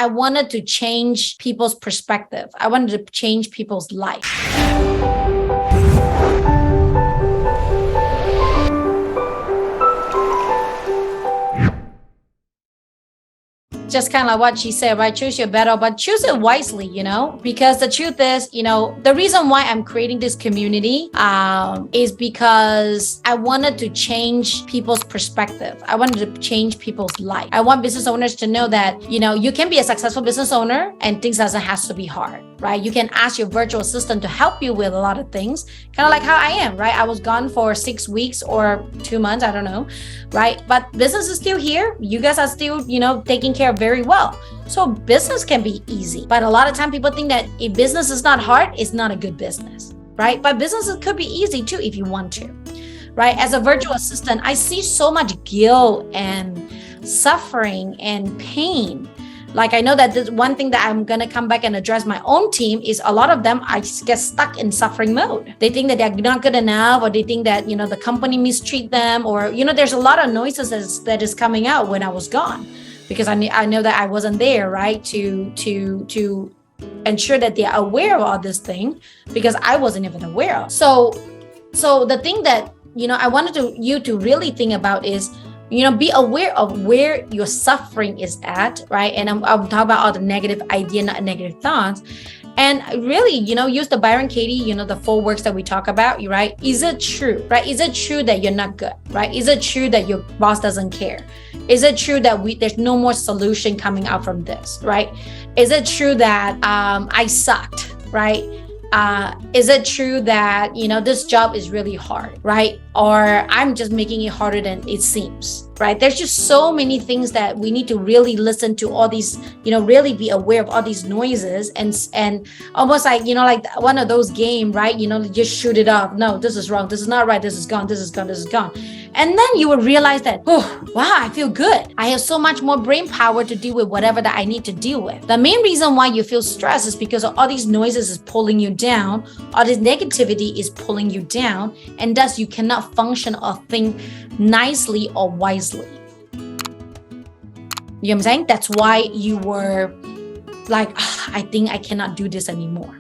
I wanted to change people's perspective. I wanted to change people's life. Just kind of like what she said, right? Choose your battle, but choose it wisely, because the truth is, the reason why I'm creating this community is because I wanted to change people's perspective. I wanted to change people's life. I want business owners to know that, you can be a successful business owner and things doesn't have to be hard, right? You can ask your virtual assistant to help you with a lot of things, kind of like how I am, right? I was gone for 6 weeks or 2 months, I don't know, right? But business is still here. You guys are still, taking care of very well. So business can be easy, but a lot of time people think that if business is not hard, it's not a good business, right? But businesses could be easy too if you want to, right? As a virtual assistant, I see so much guilt and suffering and pain. Like I know that this one thing that I'm going to come back and address my own team is a lot of them, I just get stuck in suffering mode. They think that they're not good enough, or they think that, the company mistreat them, or, there's a lot of noises that is coming out when I was gone, because I know that I wasn't there, right? To ensure that they're aware of all this thing, because I wasn't even aware of. So the thing that, I wanted you to really think about is, be aware of where your suffering is at, right? And I'm talking about all the negative idea, not negative thoughts. And really, use the Byron Katie, the 4 works that we talk about, right? Is it true, right? Is it true that you're not good, right? Is it true that your boss doesn't care? Is it true that there's no more solution coming out from this, right? Is it true that I sucked, right? Is it true that, this job is really hard, right? Or I'm just making it harder than it seems, right? There's just so many things that we need to really listen to, all these, really be aware of all these noises, and almost like, like one of those games, right? Just shoot it off. No, this is wrong. This is not right. This is gone. This is gone. This is gone. And then you will realize that, oh, wow, I feel good. I have so much more brain power to deal with whatever that I need to deal with. The main reason why you feel stressed is because all these noises is pulling you down. All this negativity is pulling you down. And thus you cannot function or think nicely or wisely. You know what I'm saying? That's why you were like, I think I cannot do this anymore,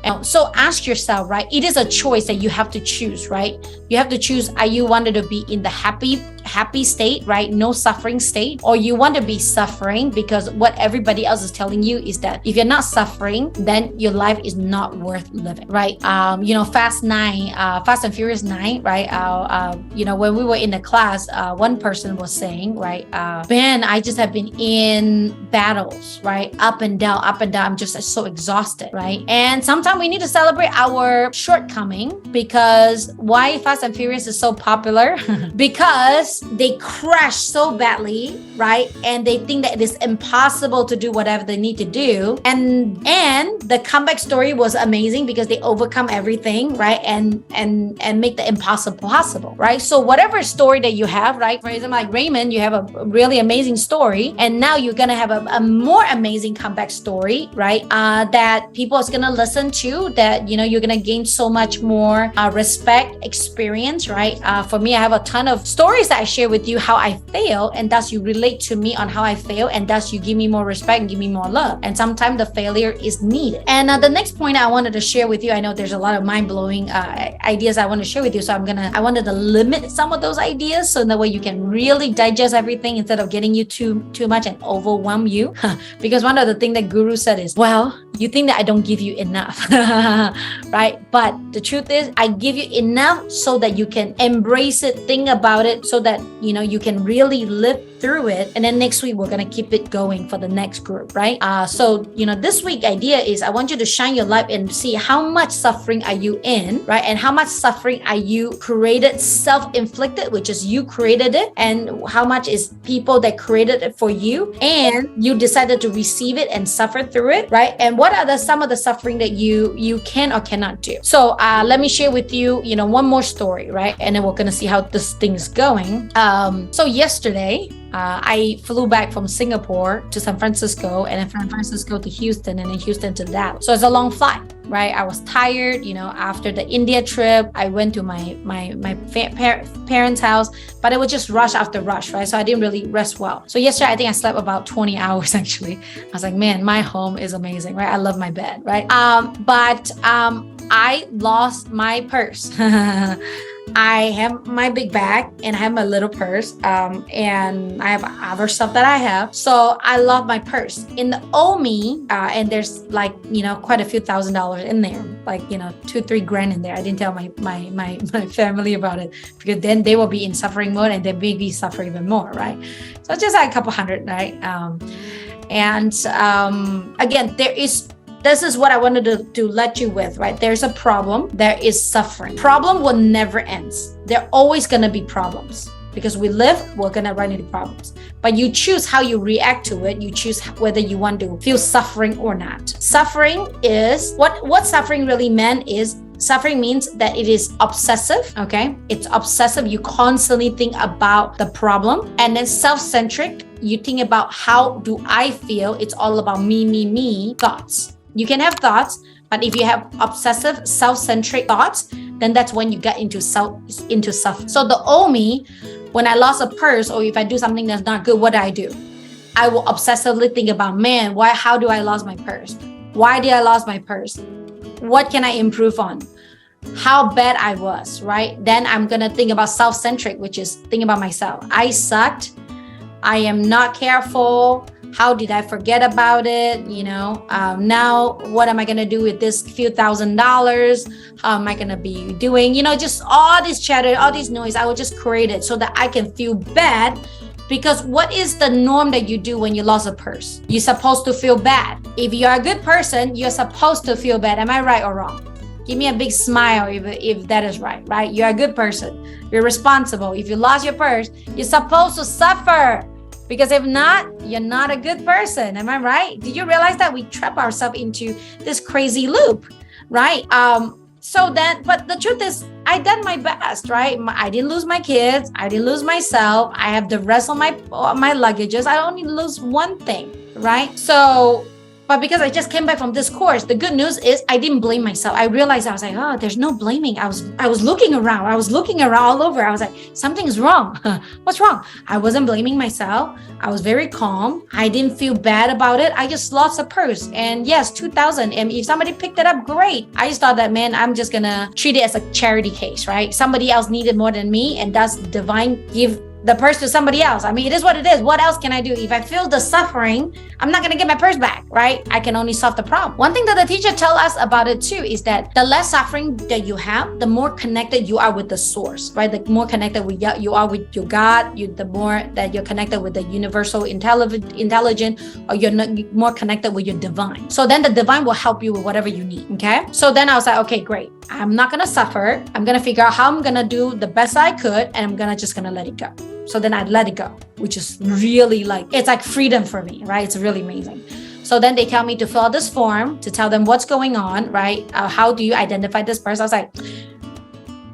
And so ask yourself, right? It is a choice that you have to choose, right? You have to choose, are you wanted to be in the happy state, right? No suffering state, or you want to be suffering because what everybody else is telling you is that if you're not suffering, then your life is not worth living, right? Fast and Furious 9, right? When we were in the class, one person was saying, right? Ben, I just have been in battles, right? Up and down. I'm just so exhausted, right? And sometimes we need to celebrate our shortcoming, because why Fast and Furious is so popular? Because they crash so badly, right? And they think that it is impossible to do whatever they need to do. And the comeback story was amazing because they overcome everything, right? And make the impossible possible, right? So whatever story that you have, right? For example, like Raymond, you have a really amazing story, and now you're gonna have a more amazing comeback story, right? That people is gonna listen to, that you're gonna gain so much more respect, experience, right? For me, I have a ton of stories that I share with you how I fail, and thus you relate to me on how I fail, and thus you give me more respect and give me more love. And sometimes the failure is needed. And the next point I wanted to share with you, I know there's a lot of mind-blowing ideas I want to share with you, so I wanted to limit some of those ideas so that way you can really digest everything instead of getting you too much and overwhelm you. Because one of the things that Guru said is, well, you think that I don't give you enough, right? But the truth is, I give you enough so that you can embrace it, think about it, so that you can really live through it. And then next week we're gonna keep it going for the next group, right? So this week idea is I want you to shine your light and see how much suffering are you in, right? And how much suffering are you created, self-inflicted, which is you created it, and how much is people that created it for you, and you decided to receive it and suffer through it, right? And what are some of the suffering that you can or cannot do? So let me share with you, one more story, right? And then we're gonna see how this thing's going. So yesterday, I flew back from Singapore to San Francisco, and then from San Francisco to Houston, and then Houston to Dallas. So it's a long flight, right? I was tired, after the India trip. I went to my parents' house, but it was just rush after rush, right? So I didn't really rest well. So yesterday, I think I slept about 20 hours actually. I was like, man, my home is amazing, right? I love my bed, right? But I lost my purse. I have my big bag and I have my little purse, and I have other stuff that I have. So I lost my purse in the old me, and there's like, quite a few $1,000s in there, like, $2,000-3,000 in there. I didn't tell my family about it because then they will be in suffering mode and they may be suffering even more, right? So it's just like a couple hundred, right? Again, this is what I wanted to let you with, right? There's a problem, there is suffering. Problem will never end. There are always gonna be problems because we live, we're gonna run into problems. But you choose how you react to it. You choose whether you want to feel suffering or not. Suffering is, what suffering really meant is, suffering means that it is obsessive, okay? It's obsessive. You constantly think about the problem. And then self-centric, you think about how do I feel? It's all about me thoughts. You can have thoughts, but if you have obsessive, self-centric thoughts, then that's when you get into suffering. So the old me, when I lost a purse or if I do something that's not good, what do? I will obsessively think about, man, how do I lose my purse? Why did I lose my purse? What can I improve on? How bad I was, right? Then I'm going to think about self-centric, which is think about myself. I sucked. I am not careful. How did I forget about it? Now what am I going to do with this few $1,000s? How am I going to be doing? Just all this chatter, all this noise, I will just create it so that I can feel bad. Because what is the norm that you do when you lost a purse? You're supposed to feel bad. If you're a good person, you're supposed to feel bad. Am I right or wrong? Give me a big smile if that is right? You're a good person. You're responsible. If you lost your purse, you're supposed to suffer. Because if not, you're not a good person. Am I right? Did you realize that we trap ourselves into this crazy loop, right? But the truth is, I did my best, right? I didn't lose my kids. I didn't lose myself. I have the rest of my luggages. I only lose one thing, right? But because I just came back from this course, the good news is I didn't blame myself. I realized I was like, oh, there's no blaming. I was looking around. I was looking around all over. I was like, something's wrong. What's wrong? I wasn't blaming myself. I was very calm. I didn't feel bad about it. I just lost a purse. And yes, $2,000. And if somebody picked it up, great. I just thought that, man, I'm just going to treat it as a charity case, right? Somebody else needed more than me. And that's divine give the purse to somebody else. I mean, it is what it is. What else can I do? If I feel the suffering, I'm not going to get my purse back, right? I can only solve the problem. One thing that the teacher tell us about it too is that the less suffering that you have, the more connected you are with the source, right? The more connected you are with your God, the more that you're connected with the universal intelligent, or you're more connected with your divine. So then the divine will help you with whatever you need, okay? So then I was like, okay, great. I'm not going to suffer. I'm going to figure out how I'm going to do the best I could, and I'm just going to let it go. So then I'd let it go, which is really it's like freedom for me, right? It's really amazing. So then they tell me to fill out this form to tell them what's going on, right? How do you identify this person? I was like,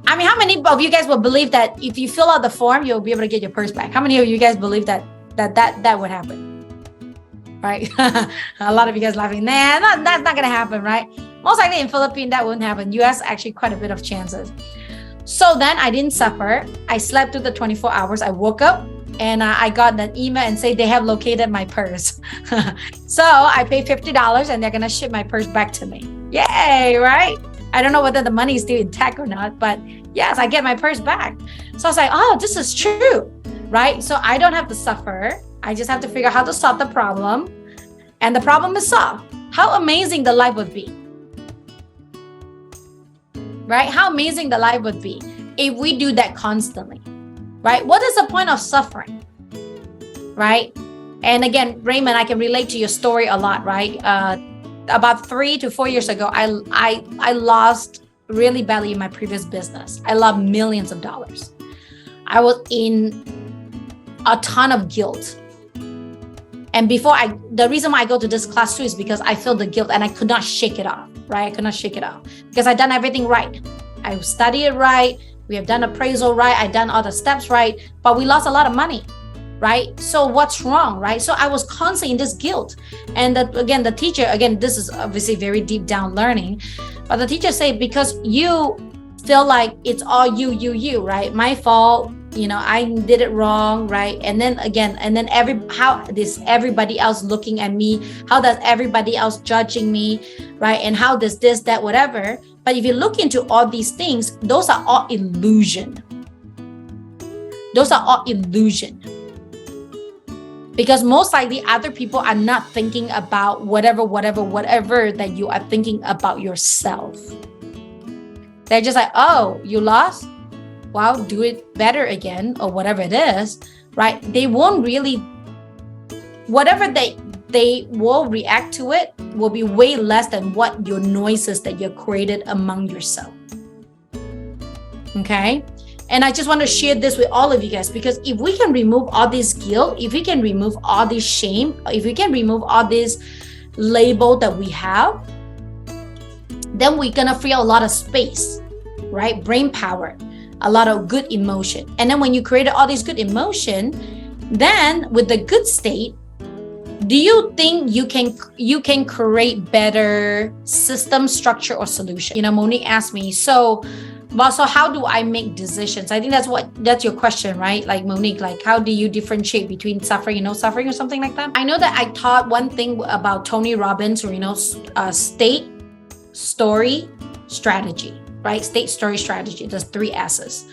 I mean, how many of you guys will believe that if you fill out the form, you'll be able to get your purse back? How many of you guys believe that would happen? Right? A lot of you guys laughing, nah, that's not going to happen, right? Most likely in Philippines, that wouldn't happen. US, actually quite a bit of chances. So then I didn't suffer. I slept through the 24 hours. I woke up and I got an email and say they have located my purse. So I paid $50 and they're going to ship my purse back to me. Yay, right? I don't know whether the money is still intact or not, but yes, I get my purse back. So I was like, oh, this is true, right? So I don't have to suffer. I just have to figure out how to solve the problem. And the problem is solved. How amazing the life would be. Right? How amazing the life would be if we do that constantly, right? What is the point of suffering, right? And again, Raymond, I can relate to your story a lot, right? About 3 to 4 years ago, I lost really badly in my previous business. I lost millions of dollars. I was in a ton of guilt. And the reason why I go to this class too is because I feel the guilt and I could not shake it off, right? I could not shake it off because I've done everything right. I studied it right. We have done appraisal right. I've done all the steps right, but we lost a lot of money, right? So what's wrong, right? So I was constantly in this guilt. And the teacher, this is obviously very deep down learning, but the teacher said, because you feel like it's all you, right? My fault, I did it wrong, right? And then how is everybody else looking at me? How does everybody else judging me, right? And how does this, that, whatever. But if you look into all these things, those are all illusion. Those are all illusion. Because most likely other people are not thinking about whatever that you are thinking about yourself. They're just like, oh, you lost? Well, do it better again, or whatever it is, right? They won't really, whatever they will react to it will be way less than what your noises that you created among yourself. Okay? And I just want to share this with all of you guys, because if we can remove all this guilt, if we can remove all this shame, if we can remove all this label that we have, then we're going to free a lot of space, right? Brain power, a lot of good emotion. And then when you create all this good emotion, then with the good state, do you think you can create better system, structure, or solution? Monique asked me, so how do I make decisions? I think that's your question, right? Like, Monique, like, how do you differentiate between suffering and no suffering, or something like that? I know that I taught one thing about Tony Robbins, or state, story, strategy, right? State, story, strategy. There's 3 S's.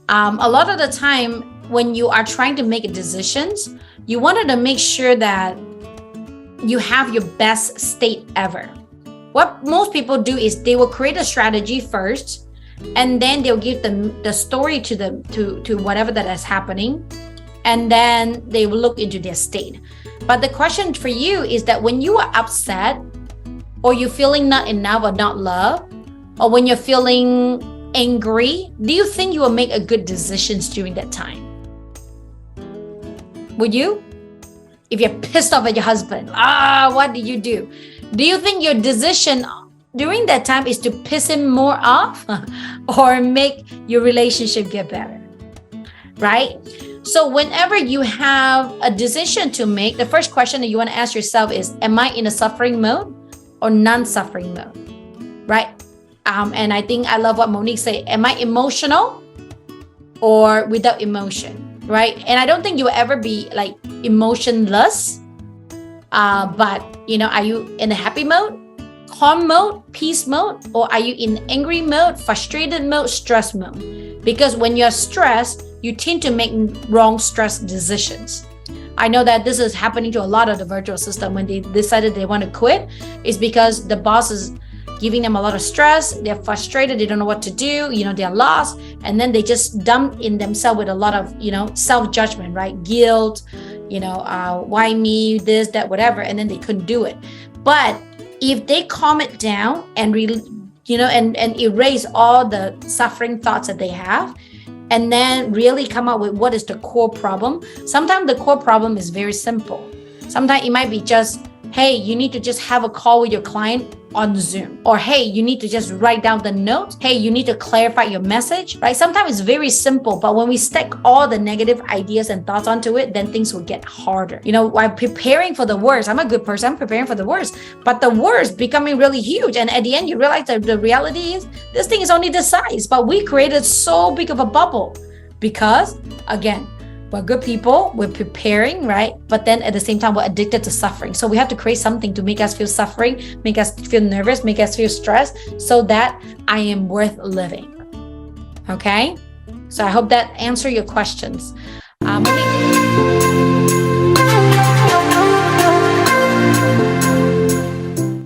A lot of the time when you are trying to make decisions, you wanted to make sure that you have your best state ever. What most people do is they will create a strategy first, and then they'll give them the story to whatever that is happening, and then they will look into their state. But the question for you is that when you are upset, or you're feeling not enough or not loved, or when you're feeling angry, do you think you will make a good decisions during that time? Would you? If you're pissed off at your husband, what do you do? Do you think your decision during that time is to piss him more off or make your relationship get better, right? So whenever you have a decision to make, the first question that you want to ask yourself is, am I in a suffering mode or non-suffering mode, right? And I think I love what Monique said, am I emotional or without emotion? Right? And I don't think you will ever be like emotionless. But are you in a happy mode, calm mode, peace mode, or are you in angry mode, frustrated mode, stress mode? Because when you're stressed, you tend to make wrong stress decisions. I know that this is happening to a lot of the virtual system. When they decided they want to quit, is because the boss is giving them a lot of stress. They're frustrated. They don't know what to do. They're lost. And then they just dump in themselves with a lot of, self-judgment, right? Guilt, why me, this, that, whatever. And then they couldn't do it. But if they calm it down and really, and erase all the suffering thoughts that they have, and then really come up with what is the core problem. Sometimes the core problem is very simple. Sometimes it might be just, hey, you need to just have a call with your client on Zoom. Or, hey, you need to just write down the notes. Hey, you need to clarify your message, right? Sometimes it's very simple, but when we stack all the negative ideas and thoughts onto it, then things will get harder. While preparing for the worst, I'm a good person, I'm preparing for the worst, but the worst becoming really huge. And at the end, you realize that the reality is this thing is only this size, but we created so big of a bubble because, again, we're good people, we're preparing, right? But then at the same time, we're addicted to suffering. So we have to create something to make us feel suffering, make us feel nervous, make us feel stressed, so that I am worth living. Okay? So I hope that answered your questions.